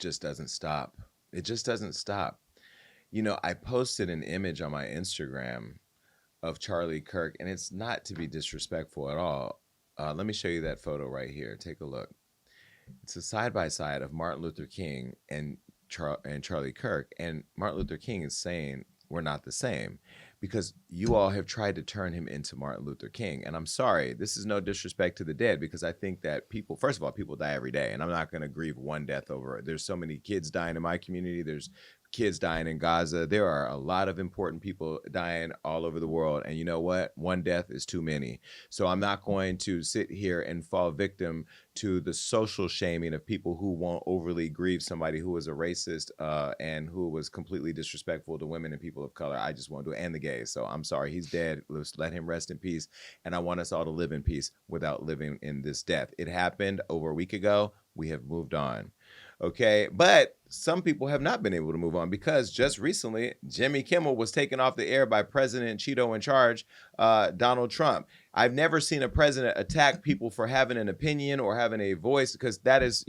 just doesn't stop. It just doesn't stop. I posted an image on my Instagram of Charlie Kirk, and it's not to be disrespectful at all. Let me show you that photo right here. Take a look. It's a side by side of Martin Luther King and Charlie Kirk, and Martin Luther King is saying we're not the same because you all have tried to turn him into Martin Luther King. And I'm sorry, this is no disrespect to the dead, because I think that people, first of all, people die every day, and I'm not going to grieve one death over it. There's so many kids dying in my community. There's kids dying in Gaza. There are a lot of important people dying all over the world. And you know what? One death is too many. So I'm not going to sit here and fall victim to the social shaming of people who won't overly grieve somebody who was a racist and who was completely disrespectful to women and people of color. I just won't do it. And the gays. So I'm sorry. He's dead. Let's let him rest in peace. And I want us all to live in peace without living in this death. It happened over a week ago. We have moved on. Okay, but some people have not been able to move on because just recently, Jimmy Kimmel was taken off the air by President Cheeto in charge, Donald Trump. I've never seen a president attack people for having an opinion or having a voice, because that is,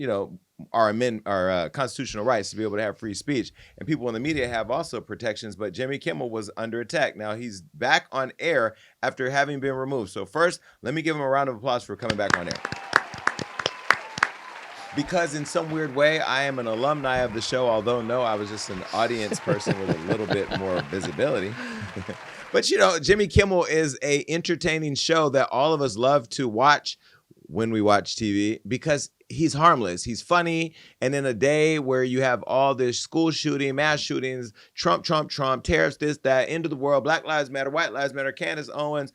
our constitutional rights to be able to have free speech. And people in the media have also protections, but Jimmy Kimmel was under attack. Now he's back on air after having been removed. So first, let me give him a round of applause for coming back on air. Because in some weird way, I am an alumni of the show, although no, I was just an audience person with a little bit more visibility. But Jimmy Kimmel is a entertaining show that all of us love to watch when we watch TV, because he's harmless, he's funny, and in a day where you have all this school shooting, mass shootings, Trump, tariffs, this, that, end of the world, Black Lives Matter, White Lives Matter, Candace Owens,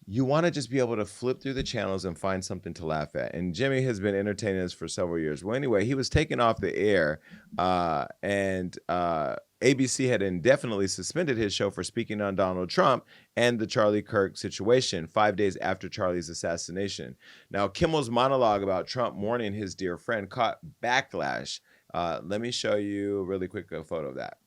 you want to just be able to flip through the channels and find something to laugh at. And Jimmy has been entertaining us for several years. Well, anyway, he was taken off the air, and ABC had indefinitely suspended his show for speaking on Donald Trump and the Charlie Kirk situation 5 days after Charlie's assassination. Now, Kimmel's monologue about Trump mourning his dear friend caught backlash. Let me show you really quick a photo of that.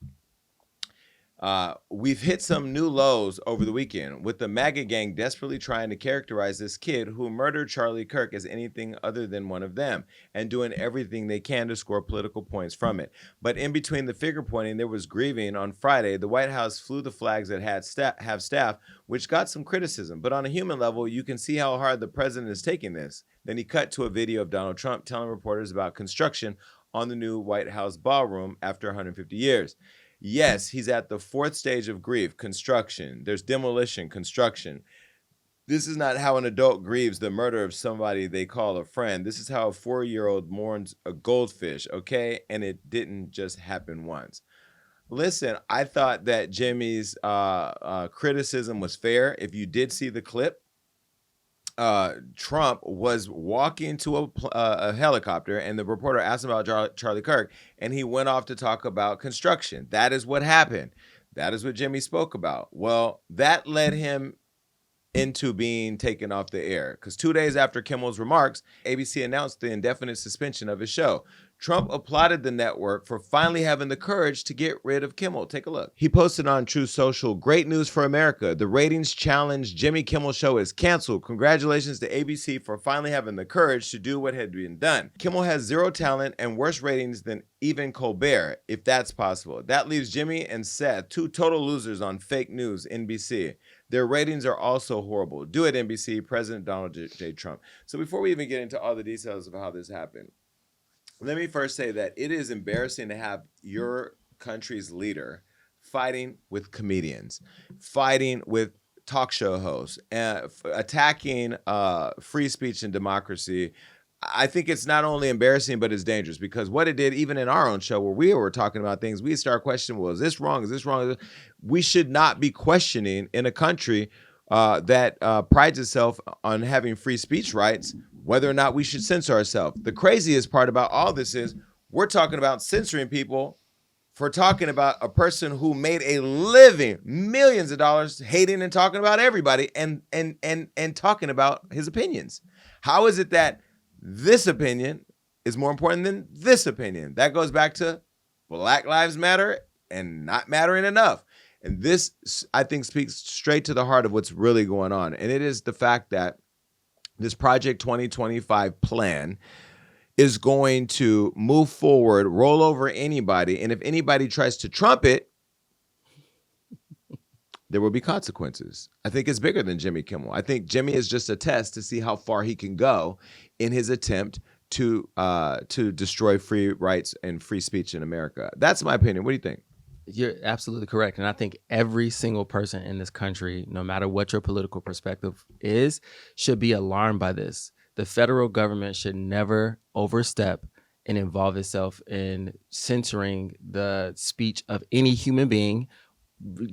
We've hit some new lows over the weekend, with the MAGA gang desperately trying to characterize this kid who murdered Charlie Kirk as anything other than one of them, and doing everything they can to score political points from it. But in between the finger pointing, there was grieving. On Friday, the White House flew the flags that have staff, which got some criticism. But on a human level, you can see how hard the president is taking this. Then he cut to a video of Donald Trump telling reporters about construction on the new White House ballroom after 150 years. Yes, he's at the fourth stage of grief, construction. There's demolition, construction. This is not how an adult grieves the murder of somebody they call a friend. This is how a 4-year-old mourns a goldfish, okay? And it didn't just happen once. Listen, I thought that Jimmy's criticism was fair. If you did see the clip, Trump was walking to a helicopter, and the reporter asked him about Charlie Kirk, and he went off to talk about construction. That is what happened. That is what Jimmy spoke about. Well, that led him into being taken off the air, because 2 days after Kimmel's remarks, ABC announced the indefinite suspension of his show. Trump applauded the network for finally having the courage to get rid of Kimmel. Take a look. He posted on Truth Social, "Great news for America. The ratings challenge Jimmy Kimmel show is canceled. Congratulations to ABC for finally having the courage to do what had been done. Kimmel has zero talent and worse ratings than even Colbert, if that's possible. That leaves Jimmy and Seth, two total losers on fake news, NBC. Their ratings are also horrible. Do it, NBC, President Donald J. Trump." So before we even get into all the details of how this happened, let me first say that it is embarrassing to have your country's leader fighting with comedians, fighting with talk show hosts, attacking free speech and democracy. I think it's not only embarrassing, but it's dangerous, because what it did, even in our own show where we were talking about things, we start questioning, well, is this wrong? Is this wrong? We should not be questioning in a country that prides itself on having free speech rights, whether or not we should censor ourselves. The craziest part about all this is we're talking about censoring people for talking about a person who made a living, millions of dollars, hating and talking about everybody and talking about his opinions. How is it that this opinion is more important than this opinion? That goes back to Black Lives Matter and not mattering enough. And this, I think, speaks straight to the heart of what's really going on. And it is the fact that this Project 2025 plan is going to move forward, roll over anybody, and if anybody tries to trump it, there will be consequences. I think it's bigger than Jimmy Kimmel. I think Jimmy is just a test to see how far he can go in his attempt to destroy free rights and free speech in America. That's my opinion. What do you think? You're absolutely correct. And I think every single person in this country, no matter what your political perspective is, should be alarmed by this. The federal government should never overstep and involve itself in censoring the speech of any human being,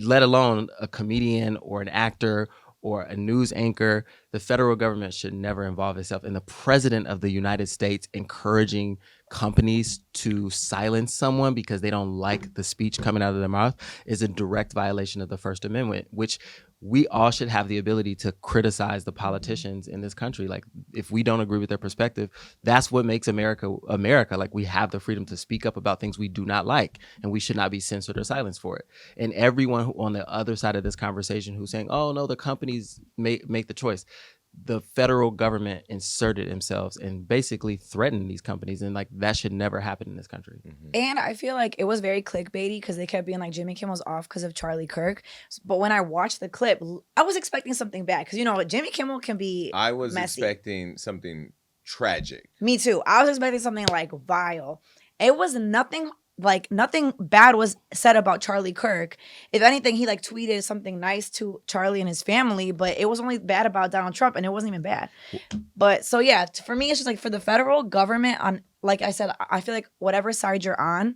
let alone a comedian or an actor or a news anchor. The federal government should never involve itself in the president of the United States encouraging companies to silence someone because they don't like the speech coming out of their mouth is a direct violation of the First Amendment, which we all should have the ability to criticize the politicians in this country. Like, if we don't agree with their perspective, that's what makes America America. Like, we have the freedom to speak up about things we do not like, and we should not be censored or silenced for it. And everyone who, on the other side of this conversation, who's saying, oh no, the companies make the choice, the federal government inserted themselves and basically threatened these companies, and like that should never happen in this country. And I feel like it was very clickbaity because they kept being like Jimmy Kimmel's off because of Charlie Kirk. But when I watched the clip, I was expecting something bad because, you know, Jimmy Kimmel can be I was messy. expecting something tragic. Me too. I was expecting something like vile. It was nothing bad was said about Charlie Kirk. If anything, he like tweeted something nice to Charlie and his family, but it was only bad about Donald Trump, and it wasn't even bad. But so yeah, for me, it's just like for the federal government, on, like I said, I feel like whatever side you're on,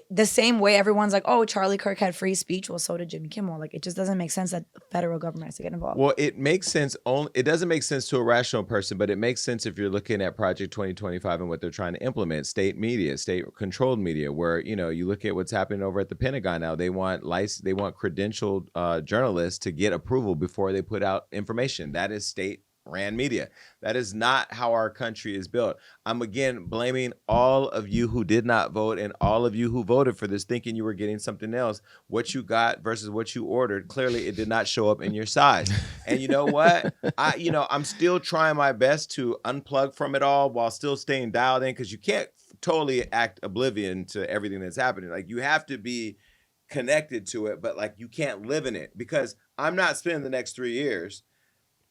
the same way everyone's like, oh, Charlie Kirk had free speech, well, so did Jimmy Kimmel. Like, it just doesn't make sense that the federal government has to get involved. Well, it makes sense. It doesn't make sense to a rational person, but it makes sense if you're looking at Project 2025 and what they're trying to implement, state media, state-controlled media, where, you know, you look at what's happening over at the Pentagon now. They want credentialed journalists to get approval before they put out information. That is state-ran media. That is not how our country is built. I'm again blaming all of you who did not vote and all of you who voted for this thinking you were getting something else. What you got versus what you ordered, clearly it did not show up in your size. And you know what? I'm still trying my best to unplug from it all while still staying dialed in, because you can't totally act oblivion to everything that's happening. Like, you have to be connected to it, but like you can't live in it, because I'm not spending the next 3 years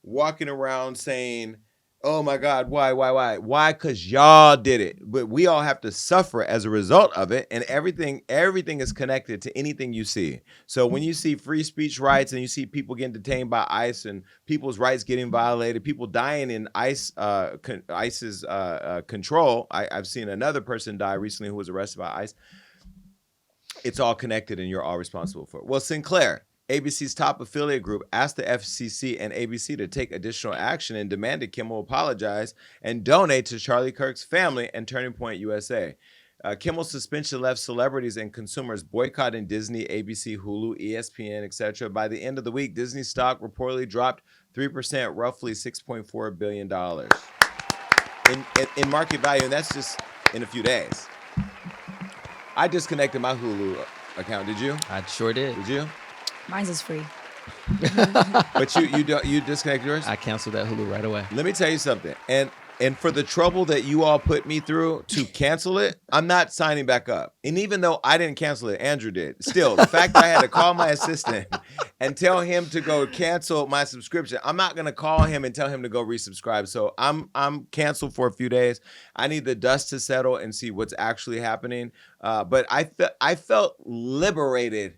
walking around saying, oh my God, why? Why? Because y'all did it. But we all have to suffer as a result of it. And everything is connected to anything you see. So when you see free speech rights and you see people getting detained by ICE and people's rights getting violated, people dying in ICE's control. I've seen another person die recently who was arrested by ICE. It's all connected and you're all responsible for it. Well, Sinclair, ABC's top affiliate group, asked the FCC and ABC to take additional action and demanded Kimmel apologize and donate to Charlie Kirk's family and Turning Point USA. Kimmel's suspension left celebrities and consumers boycotting Disney, ABC, Hulu, ESPN, etc. By the end of the week, Disney stock reportedly dropped 3%, roughly $6.4 billion in market value, and that's just in a few days. I disconnected my Hulu account. Did you? I sure did. Did you? Mine's is free. But you disconnected yours? I canceled that Hulu right away. Let me tell you something. And for the trouble that you all put me through to cancel it, I'm not signing back up. And even though I didn't cancel it, Andrew did. Still, the fact that I had to call my assistant and tell him to go cancel my subscription, I'm not gonna call him and tell him to go resubscribe. So I'm canceled for a few days. I need the dust to settle and see what's actually happening. But I felt liberated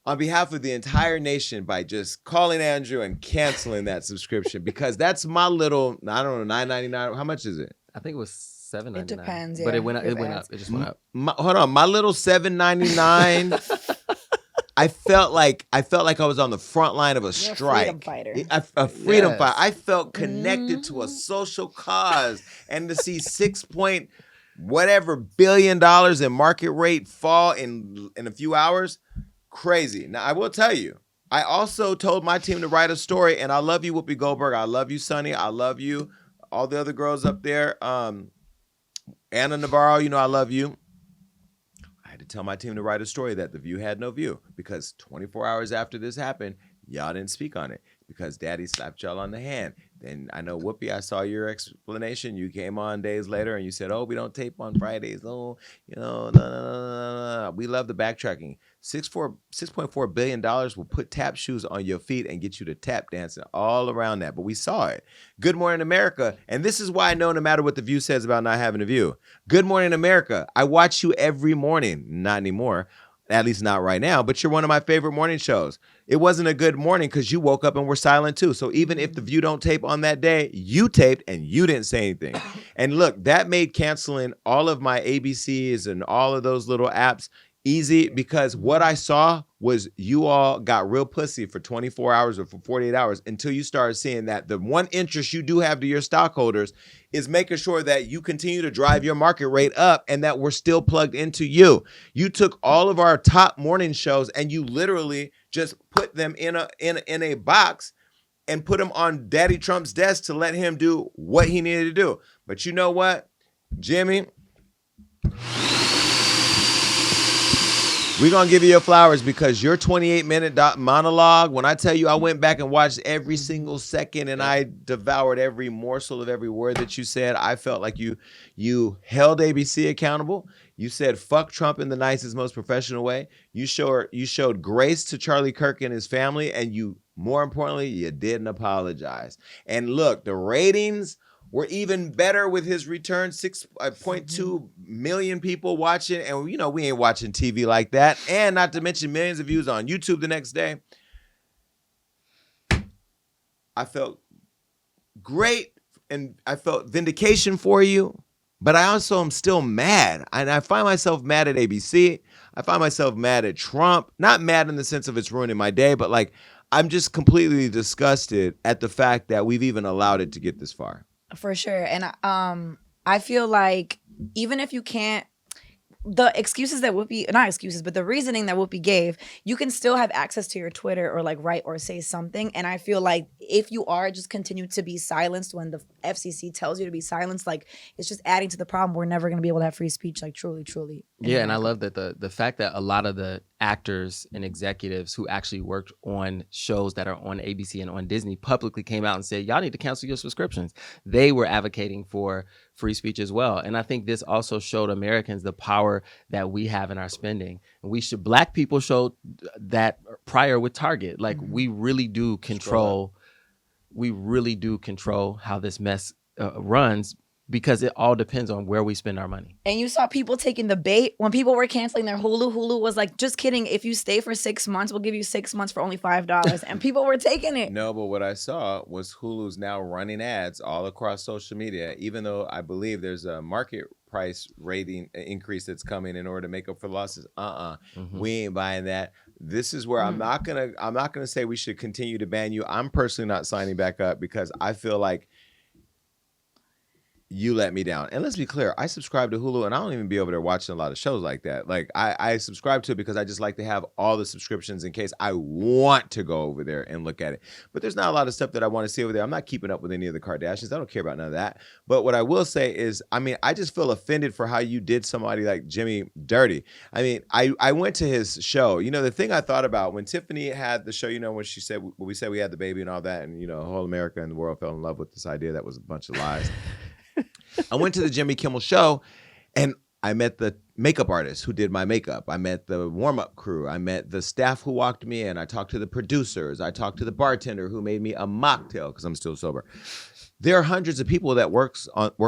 on behalf of the entire nation by just calling Andrew and canceling that subscription, because that's my little, I don't know, $9.99. How much is it? I think it was $7.99. It depends, but yeah, it went up. with It went ads. up. It just went up. Hold on, my little $7.99. I felt like I was on the front line of a You're a strike. freedom fighter. A freedom Yes. fighter. I felt connected to a social cause, and to see $6 billion in market rate fall in a few hours. Crazy. Now, I will tell you, I also told my team to write a story, and I love you, Whoopi Goldberg. I love you, Sonny. I love you. All the other girls up there. Anna Navarro, I love you. I had to tell my team to write a story that The View had no view, because 24 hours after this happened, Y'all didn't speak on it because Daddy slapped y'all on the hand. Then I know, Whoopi, I saw your explanation. You came on days later and you said, "Oh, we don't tape on Fridays. Oh, no, no, no, no, no." We love the backtracking. $6.4 billion will put tap shoes on your feet and get you to tap dancing all around that. But we saw it. Good Morning America. And this is why I know no matter what The View says about not having a view. Good Morning America. I watch you every morning. Not anymore. At least not right now, but you're one of my favorite morning shows. It wasn't a good morning because you woke up and were silent too. So even if The View don't tape on that day, you taped and you didn't say anything. And look, that made canceling all of my ABCs and all of those little apps easy, because what I saw was you all got real pussy for 24 hours or for 48 hours until you started seeing that the one interest you do have to your stockholders is making sure that you continue to drive your market rate up and that we're still plugged into you. You took all of our top morning shows and you literally just put them in a box and put them on Daddy Trump's desk to let him do what he needed to do. But you know what, Jimmy? We're going to give you your flowers because your 28-minute monologue, when I tell you I went back and watched every single second and I devoured every morsel of every word that you said, I felt like you held ABC accountable. You said fuck Trump in the nicest, most professional way. You showed grace to Charlie Kirk and his family, and you, more importantly, you didn't apologize. And look, the ratings were even better with his return. 6.2 million people watching. And, you know, we ain't watching TV like that. And not to mention millions of views on YouTube the next day. I felt great and I felt vindication for you. But I also am still mad. And I find myself mad at ABC. I find myself mad at Trump. Not mad in the sense of it's ruining my day, but like I'm just completely disgusted at the fact that we've even allowed it to get this far. For sure. And I feel like even if you can't, the excuses that Whoopi, not excuses, but the reasoning that Whoopi gave, you can still have access to your Twitter or like write or say something. And I feel like if you are just continue to be silenced when the FCC tells you to be silenced, like it's just adding to the problem. We're never going to be able to have free speech, like truly. Yeah, and I love that the fact that a lot of the actors and executives who actually worked on shows that are on ABC and on Disney publicly came out and said, y'all need to cancel your subscriptions. They were advocating for free speech as well. And I think this also showed Americans the power that we have in our spending. And Black people showed that prior with Target. Like we really do control how this mess runs, because it all depends on where we spend our money. And you saw people taking the bait when people were canceling their Hulu. Hulu was like, just kidding. If you stay for 6 months, we'll give you 6 months for only $5. And people were taking it. No, but what I saw was Hulu's now running ads all across social media, even though I believe there's a market price rating increase that's coming in order to make up for losses. We ain't buying that. This is where I'm not gonna say we should continue to ban you. I'm personally not signing back up because I feel like you let me down. And let's be clear, I subscribe to Hulu and I don't even be over there watching a lot of shows like that. Like I subscribe to it because I just like to have all the subscriptions in case I want to go over there and look at it. But there's not a lot of stuff that I want to see over there. I'm not keeping up with any of the Kardashians. I don't care about none of that. But what I will say is, I mean, I just feel offended for how you did somebody like Jimmy dirty. I mean, I went to his show. You know, the thing I thought about when Tiffany had the show, you know, when she said, when we said we had the baby and all that, and, you know, whole America and the world fell in love with this idea that was a bunch of lies. I went to the Jimmy Kimmel show and I met the makeup artist who did my makeup. I met the warm-up crew. I met the staff who walked me in. I talked to the producers. I talked to the bartender who made me a mocktail because I'm still sober. There are hundreds of people that work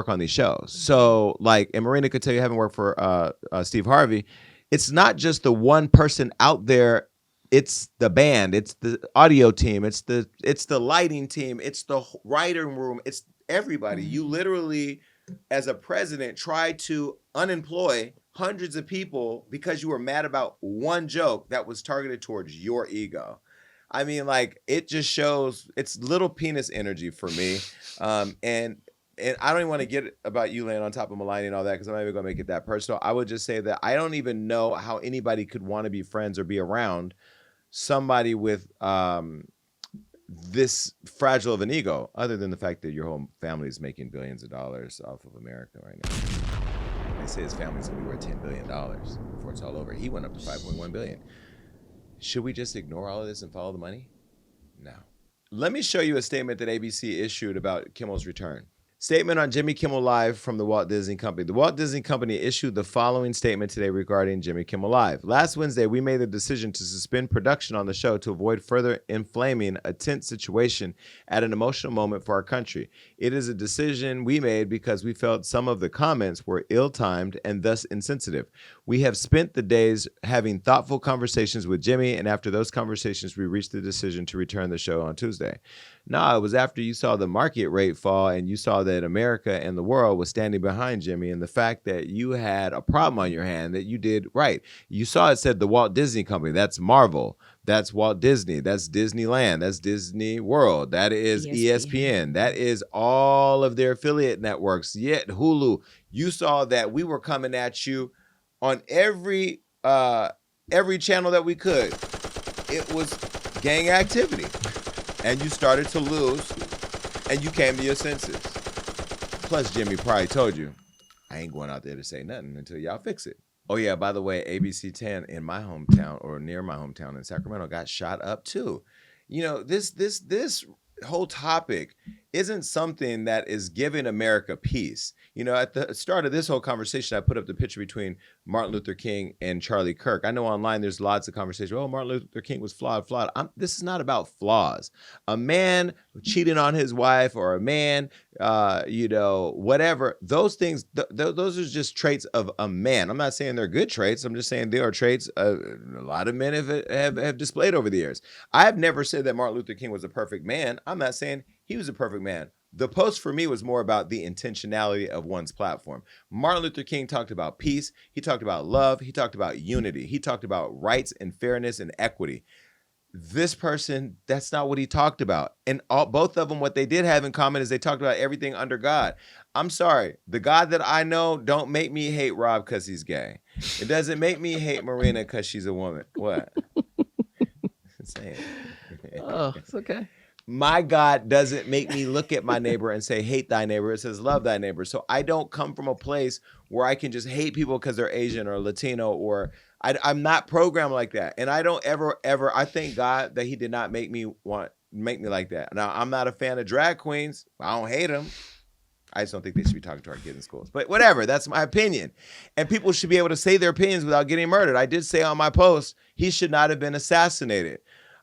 on these shows. So like, and Marina could tell you, having worked for Steve Harvey, it's not just the one person out there. It's the band. It's the audio team. It's the lighting team. It's the writing room. It's everybody. You literally, as a president, try to unemploy hundreds of people because you were mad about one joke that was targeted towards your ego. I mean, like, it just shows it's little penis energy for me. And I don't even want to get about you laying on top of Melania and all that because I'm not even going to make it that personal. I would just say that I don't even know how anybody could want to be friends or be around somebody with this fragile of an ego, other than the fact that your whole family is making billions of dollars off of America right now. They say his family's going to be worth $10 billion before it's all over. He went up to $5.1 billion. Should we just ignore all of this and follow the money? Now, let me show you a statement that ABC issued about Kimmel's return. Statement on Jimmy Kimmel Live from the Walt Disney Company. The Walt Disney Company issued the following statement today regarding Jimmy Kimmel Live. Last Wednesday, we made the decision to suspend production on the show to avoid further inflaming a tense situation at an emotional moment for our country. It is a decision we made because we felt some of the comments were ill-timed and thus insensitive. We have spent the days having thoughtful conversations with Jimmy, and after those conversations, we reached the decision to return the show on Tuesday. No, it was after you saw the market rate fall and you saw that America and the world was standing behind Jimmy, and the fact that you had a problem on your hand that you did right. You saw it said the Walt Disney Company. That's Marvel. That's Walt Disney. That's Disneyland. That's Disney World. That is ESPN. That is all of their affiliate networks. Yet Hulu. You saw that we were coming at you on every channel that we could. It was gang activity. And you started to lose, and you came to your senses. Plus, Jimmy probably told you, I ain't going out there to say nothing until y'all fix it. Oh, yeah, by the way, ABC 10 in my hometown, or near my hometown in Sacramento, got shot up, too. You know, this whole topic isn't something that is giving America peace. You know, at the start of this whole conversation, I put up the picture between Martin Luther King and Charlie Kirk. I know online there's lots of conversation. Oh, Martin Luther King was flawed. This is not about flaws. A man cheating on his wife, or a man, whatever. Those things, those are just traits of a man. I'm not saying they're good traits. I'm just saying they are traits a lot of men have displayed over the years. I've never said that Martin Luther King was a perfect man. I'm not saying he was a perfect man. The post for me was more about the intentionality of one's platform. Martin Luther King talked about peace. He talked about love. He talked about unity. He talked about rights and fairness and equity. This person, that's not what he talked about. And both of them, what they did have in common is they talked about everything under God. I'm sorry. The God that I know don't make me hate Rob because he's gay. It doesn't make me hate Marina because she's a woman. What? Oh, it's okay. My God doesn't make me look at my neighbor and say, hate thy neighbor. It says, love thy neighbor. So I don't come from a place where I can just hate people because they're Asian or Latino, or I'm not programmed like that. And I don't ever, I thank God that he did not make me like that. Now, I'm not a fan of drag queens. I don't hate them. I just don't think they should be talking to our kids in schools. But whatever, that's my opinion. And people should be able to say their opinions without getting murdered. I did say on my post, he should not have been assassinated.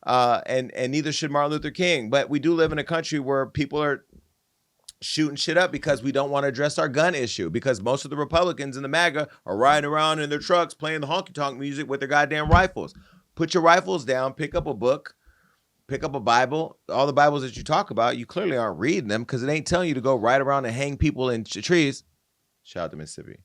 And neither should Martin Luther King. But we do live in a country where people are shooting shit up because we don't want to address our gun issue, because most of the Republicans in the MAGA are riding around in their trucks playing the honky-tonk music with their goddamn rifles. Put your rifles down, pick up a book, pick up a Bible. All the Bibles that you talk about, you clearly aren't reading them because it ain't telling you to go ride around and hang people in trees. Shout out to Mississippi.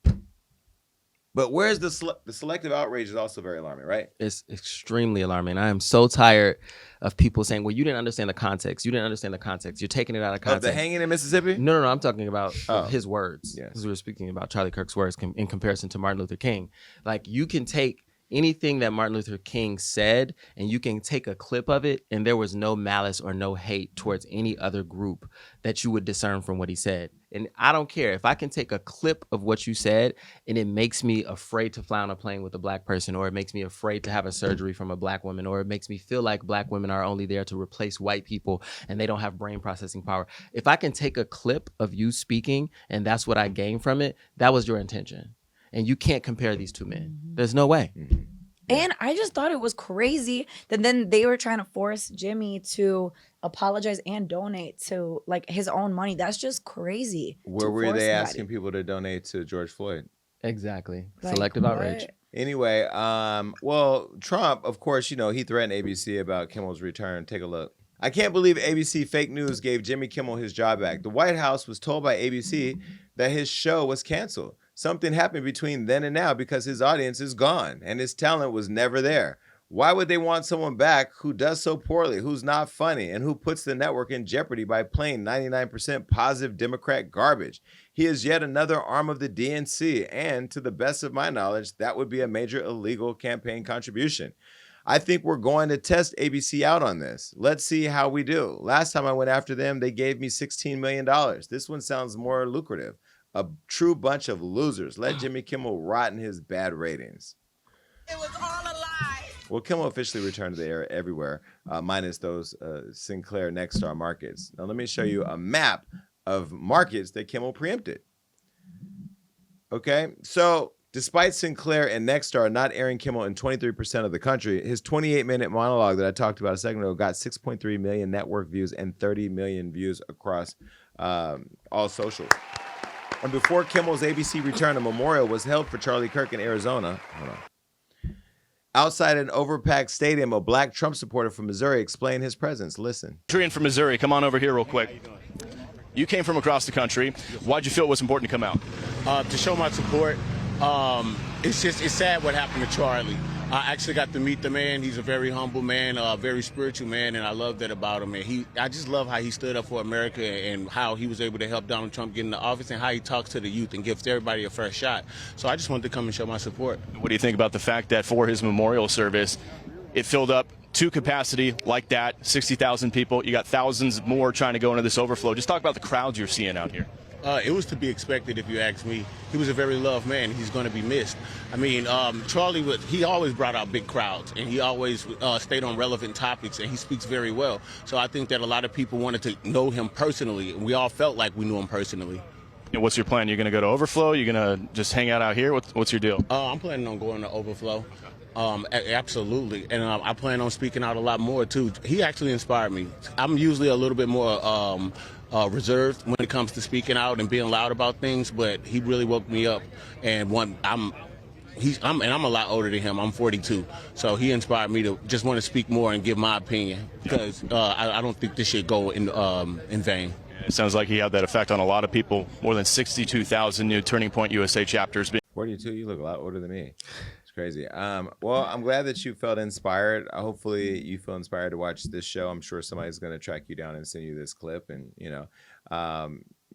But where's the selective outrage is also very alarming, right? It's extremely alarming. I am so tired of people saying, well, you didn't understand the context. You didn't understand the context. You're taking it out of context. Of the hanging in Mississippi? No. I'm talking about his words. Yes. Because we were speaking about Charlie Kirk's words in comparison to Martin Luther King. Like, you can take anything that Martin Luther King said and you can take a clip of it, and there was no malice or no hate towards any other group that you would discern from what he said. And I don't care if I can take a clip of what you said and it makes me afraid to fly on a plane with a black person, or it makes me afraid to have a surgery from a black woman, or it makes me feel like black women are only there to replace white people and they don't have brain processing power. If I can take a clip of you speaking and that's what I gain from it, that was your intention. And you can't compare these two men. There's no way. And I just thought it was crazy that then they were trying to force Jimmy to apologize and donate to like his own money. That's just crazy. Where were they asking people to donate to George Floyd? Exactly. Like, Selective outrage. Anyway, well, Trump, of course, he threatened ABC about Kimmel's return. Take a look. I can't believe ABC fake news gave Jimmy Kimmel his job back. The White House was told by ABC that his show was canceled. Something happened between then and now because his audience is gone and his talent was never there. Why would they want someone back who does so poorly, who's not funny, and who puts the network in jeopardy by playing 99% positive Democrat garbage? He is yet another arm of the DNC, and to the best of my knowledge, that would be a major illegal campaign contribution. I think we're going to test ABC out on this. Let's see how we do. Last time I went after them, they gave me $16 million. This one sounds more lucrative. A true bunch of losers. Let Jimmy Kimmel rot in his bad ratings. It was all a lie. Well, Kimmel officially returned to the air everywhere, minus those Sinclair Nexstar markets. Now, let me show you a map of markets that Kimmel preempted. Okay, so despite Sinclair and Nexstar not airing Kimmel in 23% of the country, his 28-minute monologue that I talked about a second ago got 6.3 million network views and 30 million views across all social. And before Kimmel's ABC return, a memorial was held for Charlie Kirk in Arizona. Hold on. Outside an overpacked stadium, a black Trump supporter from Missouri explained his presence. Listen. Adrian from Missouri, come on over here real quick. You came from across the country. Why'd you feel it was important to come out? To show my support. It's sad what happened to Charlie. I actually got to meet the man. He's a very humble man, a very spiritual man, and I love that about him. And I just love how he stood up for America and how he was able to help Donald Trump get into office and how he talks to the youth and gives everybody a fair shot. So I just wanted to come and show my support. What do you think about the fact that for his memorial service, it filled up to capacity like that, 60,000 people. You got thousands more trying to go into this overflow. Just talk about the crowds you're seeing out here. It was to be expected, if you ask me. He was a very loved man. He's going to be missed. I mean, Charlie, he always brought out big crowds, and he always stayed on relevant topics, and he speaks very well. So I think that a lot of people wanted to know him personally, and we all felt like we knew him personally. And what's your plan? You're going to go to overflow? You're going to just hang out here? What's your deal? I'm planning on going to overflow. Absolutely. And I plan on speaking out a lot more, too. He actually inspired me. I'm usually a little bit more reserved when it comes to speaking out and being loud about things, but he really woke me up. And I'm a lot older than him. I'm 42. So he inspired me to just want to speak more and give my opinion because I don't think this should go in vain. It sounds like he had that effect on a lot of people. More than 62,000 new Turning Point USA chapters. 42, you look a lot older than me. It's crazy. Well, I'm glad that you felt inspired. Hopefully you feel inspired to watch this show. I'm sure somebody's going to track you down and send you this clip. And,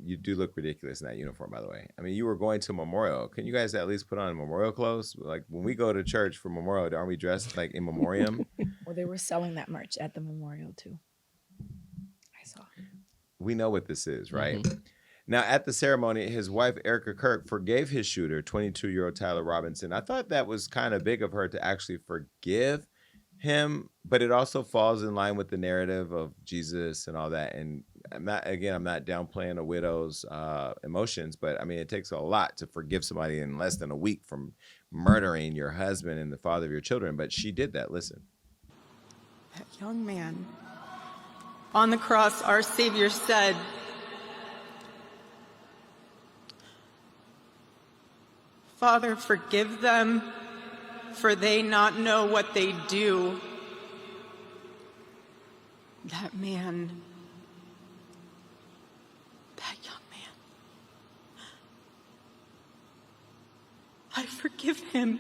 you do look ridiculous in that uniform, by the way. I mean, you were going to Memorial. Can you guys at least put on Memorial clothes? Like when we go to church for Memorial, aren't we dressed like in memoriam? Well, they were selling that merch at the Memorial too. I saw. We know what this is, right? Mm-hmm. Now, at the ceremony, his wife, Erica Kirk, forgave his shooter, 22-year-old Tyler Robinson. I thought that was kind of big of her to actually forgive him, but it also falls in line with the narrative of Jesus and all that. And I'm not downplaying a widow's emotions, but I mean, it takes a lot to forgive somebody in less than a week from murdering your husband and the father of your children. But she did that. Listen. That young man on the cross, our Savior said, "Father, forgive them, for they not know what they do." That man, that young man, I forgive him.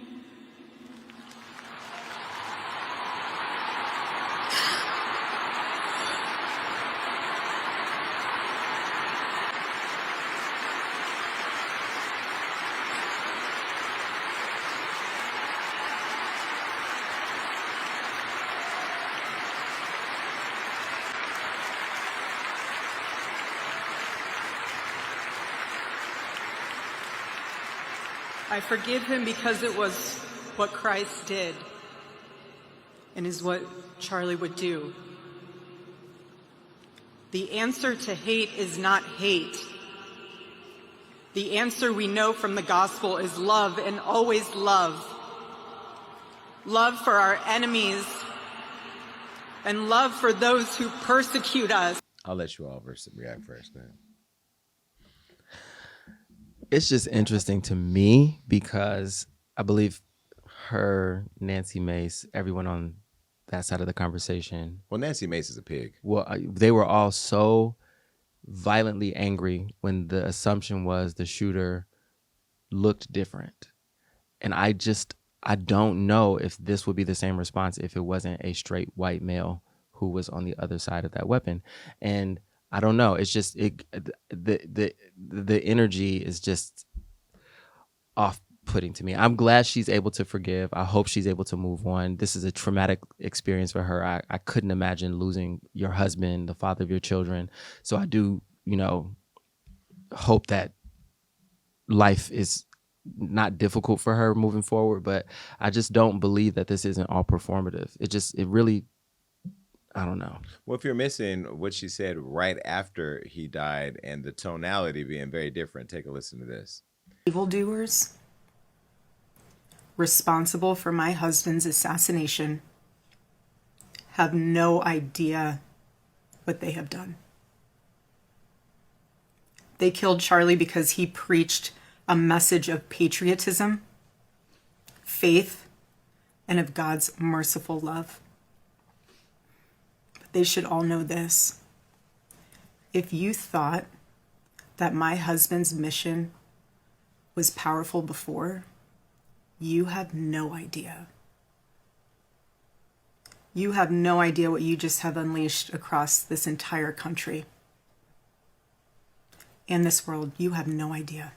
I forgive him because it was what Christ did and is what Charlie would do. The answer to hate is not hate. The answer we know from the gospel is love, and always love. Love for our enemies and love for those who persecute us. I'll let you all react first. Go ahead. It's just interesting to me because I believe her, Nancy Mace, everyone on that side of the conversation. Well, Nancy Mace is a pig. Well, they were all so violently angry when the assumption was the shooter looked different. And I don't know if this would be the same response if it wasn't a straight white male who was on the other side of that weapon. And I don't know. It's just the energy is just off-putting to me. I'm glad she's able to forgive. I hope she's able to move on. This is a traumatic experience for her. I couldn't imagine losing your husband, the father of your children. So I do, hope that life is not difficult for her moving forward. But I just don't believe that this isn't all performative. It really, I don't know. Well, if you're missing what she said right after he died and the tonality being very different, take a listen to this. Evildoers responsible for my husband's assassination have no idea what they have done. They killed Charlie because he preached a message of patriotism, faith, and of God's merciful love. But they should all know this. If you thought that my husband's mission was powerful before, you have no idea. You have no idea what you just have unleashed across this entire country and this world. You have no idea.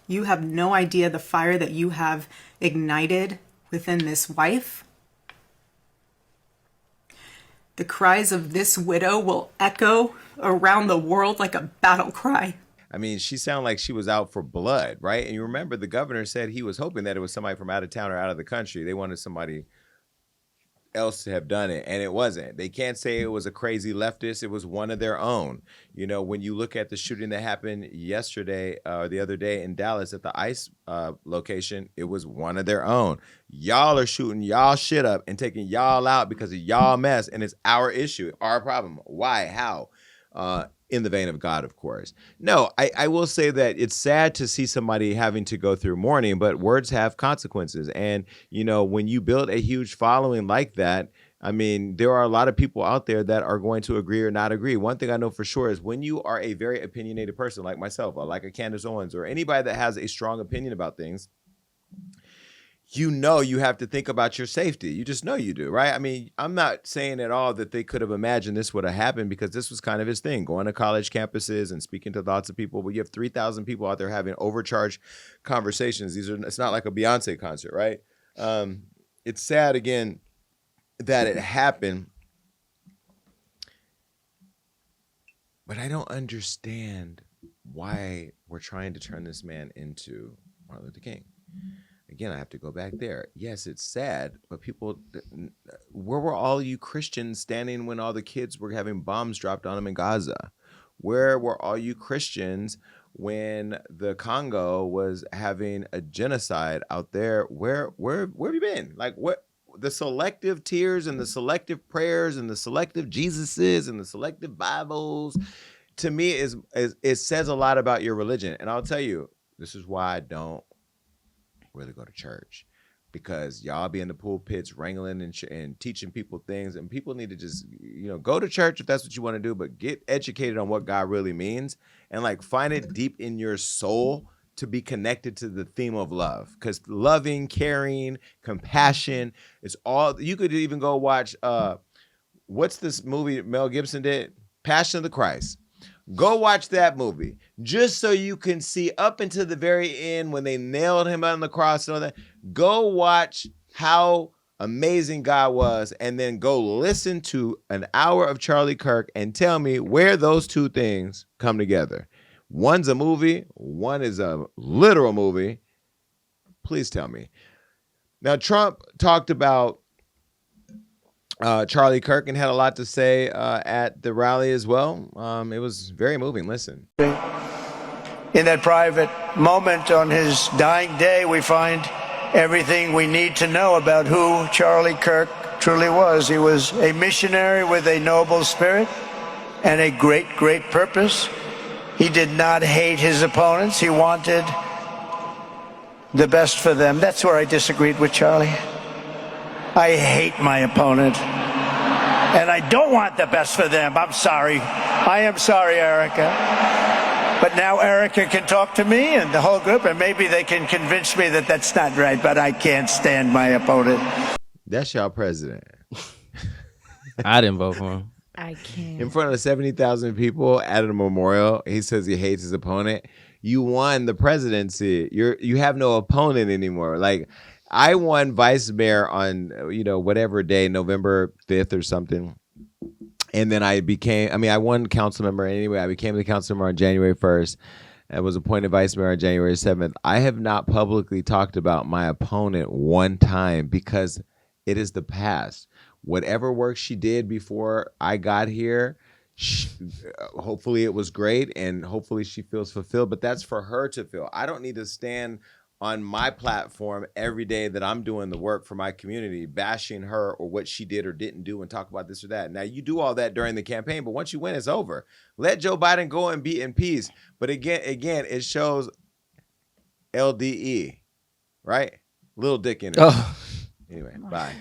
You have no idea the fire that you have ignited within this wife. The cries of this widow will echo around the world like a battle cry. I mean, she sounded like she was out for blood, right? And you remember the governor said he was hoping that it was somebody from out of town or out of the country. They wanted somebody else to have done it, and it wasn't. They can't say it was a crazy leftist. It was one of their own. You know, when you look at the shooting that happened yesterday or the other day in Dallas at the ICE location, it was one of their own. Y'all are shooting y'all shit up and taking y'all out because of y'all mess, and it's our issue, our problem. Why? How? In the vein of God, of course. No, I will say that it's sad to see somebody having to go through mourning, but words have consequences. And, you know, when you build a huge following like that, I mean, there are a lot of people out there that are going to agree or not agree. One thing I know for sure is when you are a very opinionated person like myself, or like a Candace Owens, or anybody that has a strong opinion about things, you know you have to think about your safety. You just know you do, right? I mean, I'm not saying at all that they could have imagined this would have happened, because this was kind of his thing, going to college campuses and speaking to lots of people. But you have 3,000 people out there having overcharged conversations. It's not like a Beyonce concert, right? It's sad, again, that it happened. But I don't understand why we're trying to turn this man into Martin Luther King. Again, I have to go back there. Yes, it's sad, but people, where were all you Christians standing when all the kids were having bombs dropped on them in Gaza? Where were all you Christians when the Congo was having a genocide out there? Where have you been? Like, what? The selective tears and the selective prayers and the selective Jesuses and the selective Bibles, to me, it says a lot about your religion. And I'll tell you, this is why I don't really go to church, because y'all be in the pulpits wrangling and teaching people things, and people need to just, you know, go to church if that's what you want to do, but get educated on what God really means, and like find it deep in your soul to be connected to the theme of love, because loving, caring, compassion, it's all. You could even go watch what's this movie Mel Gibson did, Passion of the Christ. Go watch that movie just so you can see up until the very end when they nailed him on the cross and all that. Go watch how amazing God was, and then go listen to an hour of Charlie Kirk and tell me where those two things come together. One's a movie, one is a literal movie. Please tell me. Now, Trump talked about Charlie Kirk and had a lot to say at the rally as well. It was very moving. Listen. In that private moment on his dying day, we find everything we need to know about who Charlie Kirk truly was. He was a missionary with a noble spirit and a great, great purpose. He did not hate his opponents. He wanted the best for them. That's where I disagreed with Charlie. I hate my opponent, and I don't want the best for them. I'm sorry. I am sorry, Erica. But now Erica can talk to me and the whole group, and maybe they can convince me that that's not right, but I can't stand my opponent. That's y'all president. I didn't vote for him. I can't. In front of 70,000 people at a memorial, he says he hates his opponent. You won the presidency. You have no opponent anymore. Like, I won vice mayor on, whatever day, November 5th or something. And then I won council member anyway. I became the council member on January 1st. and was appointed vice mayor on January 7th. I have not publicly talked about my opponent one time because it is the past. Whatever work she did before I got here, hopefully it was great, and hopefully she feels fulfilled, but that's for her to feel. I don't need to stand on my platform every day that I'm doing the work for my community, bashing her or what she did or didn't do and talk about this or that. Now, you do all that during the campaign, but once you win, it's over. Let Joe Biden go and be in peace. But again, it shows LDE, right? Little dick energy. Oh. Anyway, bye.